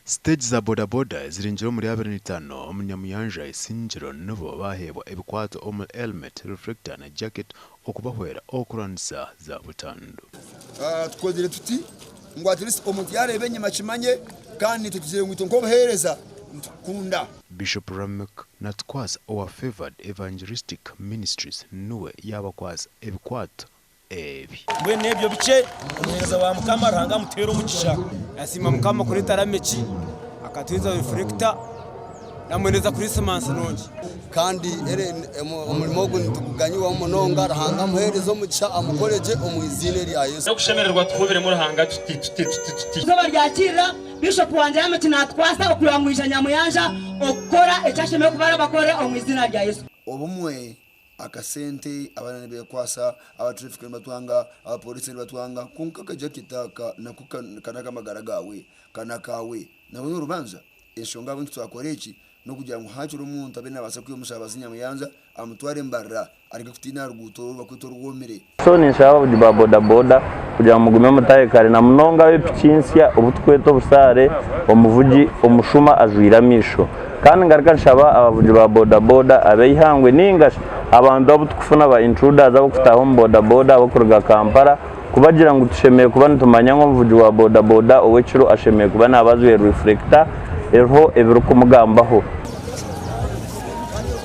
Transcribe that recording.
Stage za Boda Isingiro muri 2005 umunyamuyanja Isingiro nubo baaheebwa ebikwato omuri helmet, reflector na jacket okubahwera okuranisa za butandu. Tukodere tuti ngwatirisi omuntu yarebe nyuma kimanye kandi tutizire ngwito nkobuhereza kunda. Bishop Ramek natkwasa our favored evangelistic ministries nuwe yabakwasa ebikwato ebi. Mwe nebyo bice umuhereza wa mukama ranga mutero mugisha asima mukama kuri tarameki akatwiza reflector namweneza kuri semanse nonje kandi umurimo gutuganye wa munonga rahanga muherezo mugisha amukoreje omwizine rya Yesu no kushemererwa twubire muri hanga tuti zoba ryakira Bishop wanje yamati natkwasa okulangwisha nyamuyanja okora ecyashemeye kubara bakore omwizina rya Yesu obumwe akasente abana nebe kwasa abatraffic batwanga abapolisi batwanga kunkaka jakitaka nakukanaka magara gawe kanakawe nabone urubanza eshonga abantu twakoreki no kugira ngo hacyo umuntu abe nabasa kwiyo mushabazi nyamuyanza amutware mbarra ariko kutina ruguto bakwitora rwomere so ninshaba budiba boda kugira mugume mutayekare na munonga w'epicinsya ubutweto busare omuvugi omushuma azwiramisho kandi ngaruka nshaba abavugi ba boda abeyihangwe ningasha abantu abutukufuna ba intruders abo kutaho boda abo kuruga Kampala kubagira ngo tushemeye kuba ntumanya ngo mvugi wa boda oweciro ashemeye kuba nabazuye reflector eho ebiruko mugambaho